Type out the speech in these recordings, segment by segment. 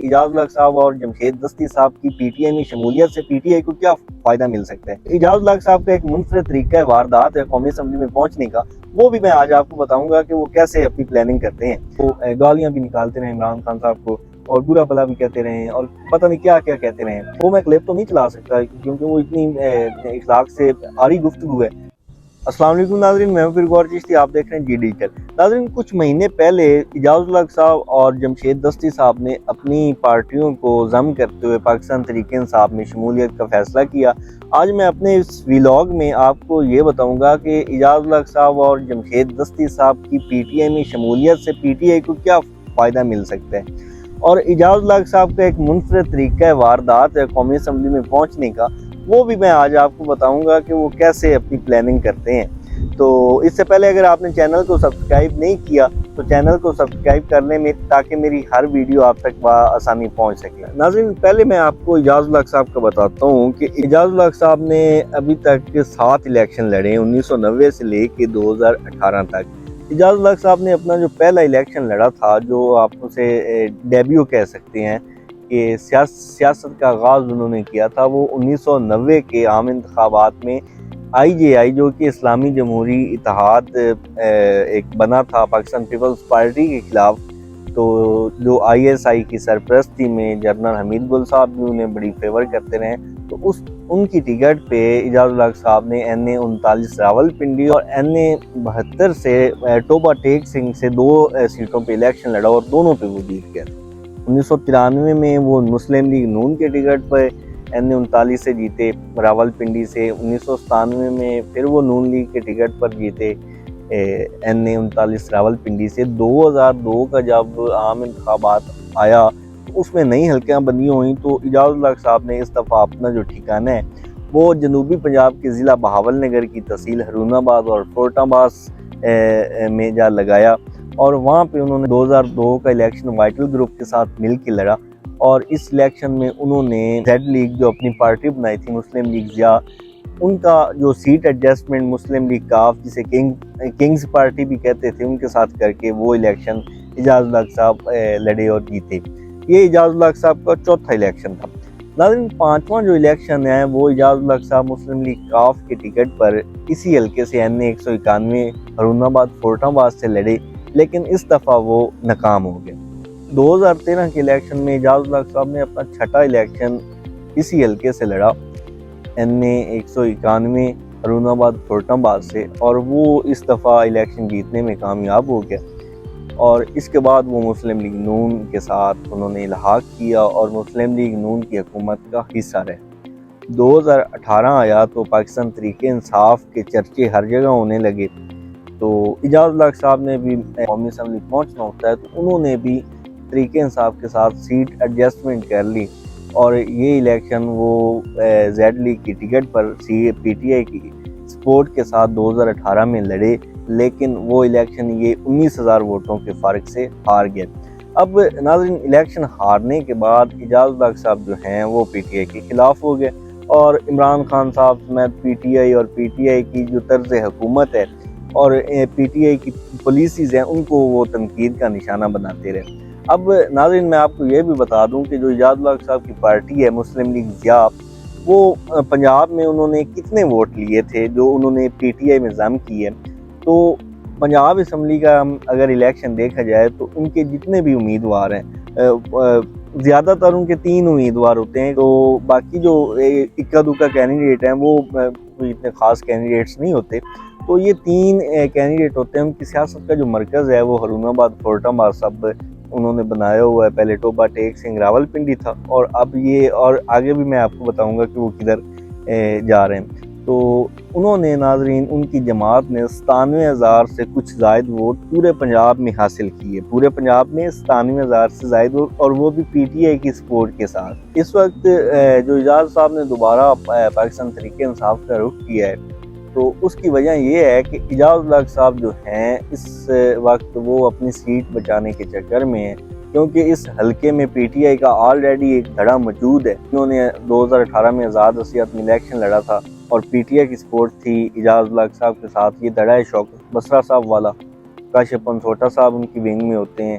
اعجاز الحق صاحب اور جمشید دستی صاحب کی پی ٹی آئی میں شمولیت سے پی ٹی آئی کو کیا فائدہ مل سکتا ہے۔ اعجاز الحق صاحب کا ایک منفرد طریقہ واردات ہے قومی اسمبلی میں پہنچنے کا، وہ بھی میں آج آپ کو بتاؤں گا کہ وہ کیسے اپنی پلاننگ کرتے ہیں۔ وہ گالیاں بھی نکالتے رہے عمران خان صاحب کو اور برا بھلا بھی کہتے رہے اور پتہ نہیں کیا کیا کہتے رہے۔ وہ میں کلپ تو نہیں چلا سکتا کیونکہ وہ اتنی اخلاق سے عاری گفتگو ہے۔ السلام علیکم ناظرین، میں پھر غور چشتی، آپ دیکھ رہے ہیں جی ڈیجیٹل۔ ناظرین، کچھ مہینے پہلے اعجاز الحق صاحب اور جمشید دستی صاحب نے اپنی پارٹیوں کو ضم کرتے ہوئے پاکستان تحریک انصاف میں شمولیت کا فیصلہ کیا۔ آج میں اپنے اس ویلاگ میں آپ کو یہ بتاؤں گا کہ اعجاز الحق صاحب اور جمشید دستی صاحب کی پی ٹی آئی میں شمولیت سے پی ٹی آئی کو کیا فائدہ مل سکتا ہے، اور اعجاز الحق صاحب کا ایک منفرد طریقہ واردات ہے قومی اسمبلی میں پہنچنے کا، وہ بھی میں آج آپ کو بتاؤں گا کہ وہ کیسے اپنی پلاننگ کرتے ہیں۔ تو اس سے پہلے اگر آپ نے چینل کو سبسکرائب نہیں کیا تو چینل کو سبسکرائب کر لیں تاکہ میری ہر ویڈیو آپ تک بآسانی پہنچ سکے۔ ناظرین، پہلے میں آپ کو اعجاز الحق صاحب کا بتاتا ہوں کہ اعجاز الحق صاحب نے ابھی تک 7 الیکشن لڑے، 1990 سے لے کے 2018 تک۔ اعجاز الحق صاحب نے اپنا جو پہلا الیکشن لڑا تھا، جو آپ اسے ڈیبیو کہہ سکتے ہیں کہ سیاست کا آغاز انہوں نے کیا تھا، وہ 1990 کے عام انتخابات میں آئی جے آئی، جو کہ اسلامی جمہوری اتحاد ایک بنا تھا پاکستان پیپلز پارٹی کے خلاف، تو جو آئی ایس آئی کی سرپرستی میں جنرل حمید گل صاحب بھی انہیں بڑی فیور کرتے رہے، تو ان کی ٹکٹ پہ اعجاز الحق صاحب نے این اے 39 راولپنڈی اور این اے 72 سے ٹوبہ ٹیک سنگھ سے 2 سیٹوں پہ الیکشن لڑا اور دونوں پہ وہ جیت گیا۔ 1993 میں وہ مسلم لیگ نون کے ٹکٹ پر این اے 39 سے جیتے راولپنڈی سے، 1997 میں پھر وہ نون لیگ کے ٹکٹ پر جیتے این اے 39 راولپنڈی سے۔ 2002 کا جب عام انتخابات آیا تو اس میں نئی حلقیاں بنی ہوئیں، تو اعجاز الحق صاحب نے اس دفعہ اپنا جو ٹھکانہ ہے وہ جنوبی پنجاب کے ضلع بہاول نگر کی تحصیل ہرون آباد اور فورٹ آباس میں جا لگایا، اور وہاں پہ انہوں نے 2002 کا الیکشن وائٹل گروپ کے ساتھ مل کے لڑا، اور اس الیکشن میں انہوں نے زیڈ لیگ جو اپنی پارٹی بنائی تھی مسلم لیگ ضیاء، ان کا جو سیٹ ایڈجسٹمنٹ مسلم لیگ کاف جسے کنگز پارٹی بھی کہتے تھے، ان کے ساتھ کر کے وہ الیکشن اعجاز الحق صاحب لڑے اور جیتے۔ یہ اعجاز الحق صاحب کا چوتھا الیکشن تھا۔ ناظرین، 5واں جو الیکشن ہے وہ اعجاز الحق صاحب مسلم لیگ کاف کے ٹکٹ پر اسی حلقے سے این اے 191 ہرون آباد فورٹ آباد سے لڑے، لیکن اس دفعہ وہ ناکام ہو گئے۔ 2013 کے الیکشن میں اعجاز الحق صاحب نے اپنا چھٹا الیکشن اسی حلقے سے لڑا، این اے 191 ہرون آباد فورٹ آباد سے، اور وہ اس دفعہ الیکشن جیتنے میں کامیاب ہو گیا، اور اس کے بعد وہ مسلم لیگ نون کے ساتھ انہوں نے الحاق کیا اور مسلم لیگ نون کی حکومت کا حصہ رہے۔ 2018 آیا تو پاکستان تحریک انصاف کے چرچے ہر جگہ ہونے لگے، تو اعجاز الحق صاحب نے بھی قومی اسمبلی پہنچنا ہوتا ہے، تو انہوں نے بھی تحریک انصاف کے ساتھ سیٹ ایڈجسٹمنٹ کر لی، اور یہ الیکشن وہ زیڈ لیگ کی ticket per P T I کی سپورٹ کے ساتھ 2018 میں لڑے، لیکن وہ الیکشن یہ 19,000 ووٹوں کے فرق سے ہار گئے۔ اب ناظرین، الیکشن ہارنے کے بعد اعجاز الحق صاحب جو ہیں وہ پی ٹی آئی کے خلاف ہو گئے، اور عمران خان صاحب سمیت پی ٹی آئی اور پی ٹی آئی کی جو طرز حکومت ہے اور پی ٹی آئی کی پالیسیز ہیں ان کو وہ تنقید کا نشانہ بناتے رہے۔ اب ناظرین، میں آپ کو یہ بھی بتا دوں کہ جو اعجاز الحق صاحب کی پارٹی ہے مسلم لیگ ضیاء، وہ پنجاب میں انہوں نے کتنے ووٹ لیے تھے جو انہوں نے پی ٹی آئی میں ضم کیے، تو پنجاب اسمبلی کا اگر الیکشن دیکھا جائے تو ان کے جتنے بھی امیدوار ہیں زیادہ تر ان کے 3 امیدوار ہوتے ہیں، تو باقی جو اکا دکا کینڈیڈیٹ ہیں وہ کوئی اتنے خاص کینڈیڈیٹس نہیں ہوتے، تو یہ 3 کینڈیڈیٹ ہوتے ہیں۔ ان کی سیاست کا جو مرکز ہے وہ ہرون آباد فورٹ آباد سب انہوں نے بنایا ہوا ہے۔ پہلے ٹوبہ ٹیک سنگھ راولپنڈی تھا، اور اب یہ، اور آگے بھی میں آپ کو بتاؤں گا کہ وہ کدھر جا رہے ہیں۔ تو انہوں نے ناظرین، ان کی جماعت نے 97,000 سے کچھ زائد ووٹ پورے پنجاب میں حاصل کیے، پورے پنجاب میں 97,000 سے زائد ووٹ، اور وہ بھی پی ٹی آئی کی سپورٹ کے ساتھ۔ اس وقت جو اعجاز صاحب نے دوبارہ پاکستان تحریک انصاف کا رخ کیا ہے، تو اس کی وجہ یہ ہے کہ اعجاز الحق صاحب جو ہیں اس وقت وہ اپنی سیٹ بچانے کے چکر میں ہیں، کیونکہ اس حلقے میں پی ٹی آئی کا آلریڈی ایک دھڑا موجود ہے۔ انہوں نے 2018 میں آزاد وسیعت میں الیکشن لڑا تھا، اور پی ٹی آئی کی سپورٹ تھی اعجاز الحق صاحب کے ساتھ۔ یہ دھڑا ہے شوکت بسرا صاحب والا، کاشف پنسوٹا صاحب ان کی ونگ میں ہوتے ہیں،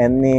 NA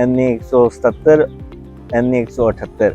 NA 177, NA 178।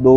2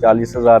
40,000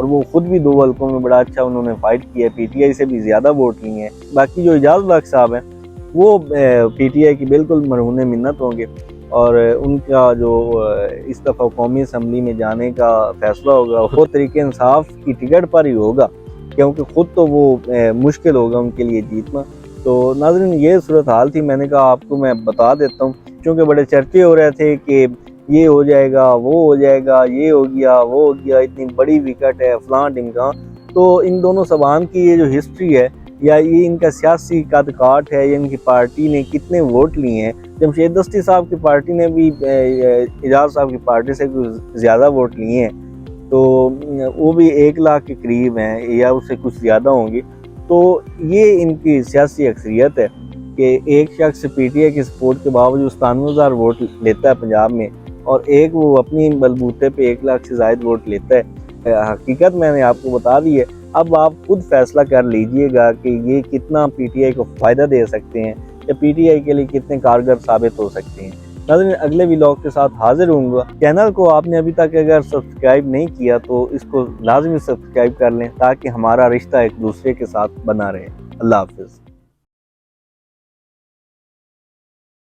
اور وہ خود بھی 2 حلقوں میں بڑا اچھا انہوں نے فائٹ کیا ہے، پی ٹی آئی سے بھی زیادہ ووٹ لیے ہیں۔ باقی جو اعجاز الحق صاحب ہیں وہ پی ٹی آئی کی بالکل مرہون منت ہوں گے، اور ان کا جو اس دفعہ قومی اسمبلی میں جانے کا فیصلہ ہوگا وہ طریق انصاف کی ٹکٹ پر ہی ہوگا، کیونکہ خود تو وہ مشکل ہوگا ان کے لیے جیتنا۔ تو ناظرین یہ صورتحال تھی، میں نے کہا آپ کو میں بتا دیتا ہوں، چونکہ بڑے چرچے ہو رہے تھے کہ یہ ہو جائے گا، وہ ہو جائے گا، یہ ہو گیا، وہ ہو گیا، اتنی بڑی وکٹ ہے، فلاں ڈمکاں۔ تو ان دونوں صوبان کی یہ جو ہسٹری ہے یا یہ ان کا سیاسی قد کاٹ ہے، یا ان کی پارٹی نے کتنے ووٹ لیے ہیں، جمشید دستی صاحب کی پارٹی نے بھی اعجاز صاحب کی پارٹی سے کچھ زیادہ ووٹ لیے ہیں، تو وہ بھی 1 لاکھ کے قریب ہیں یا اس سے کچھ زیادہ ہوں گے۔ تو یہ ان کی سیاسی اکثریت ہے کہ ایک شخص پی ٹی آئی کی سپورٹ کے باوجود 97,000 ووٹ لیتا ہے پنجاب میں، اور ایک وہ اپنی بلبوتے پہ 1 لاکھ سے زائد ووٹ لیتا ہے۔ حقیقت میں نے آپ کو بتا دی ہے، اب آپ خود فیصلہ کر لیجئے گا کہ یہ کتنا پی ٹی آئی کو فائدہ دے سکتے ہیں یا پی ٹی آئی کے لیے کتنے کارگر ثابت ہو سکتے ہیں۔ ناظرین اگلے ولاگ کے ساتھ حاضر ہوں گا۔ چینل کو آپ نے ابھی تک اگر سبسکرائب نہیں کیا تو اس کو لازمی سبسکرائب کر لیں تاکہ ہمارا رشتہ ایک دوسرے کے ساتھ بنا رہے۔ اللہ حافظ۔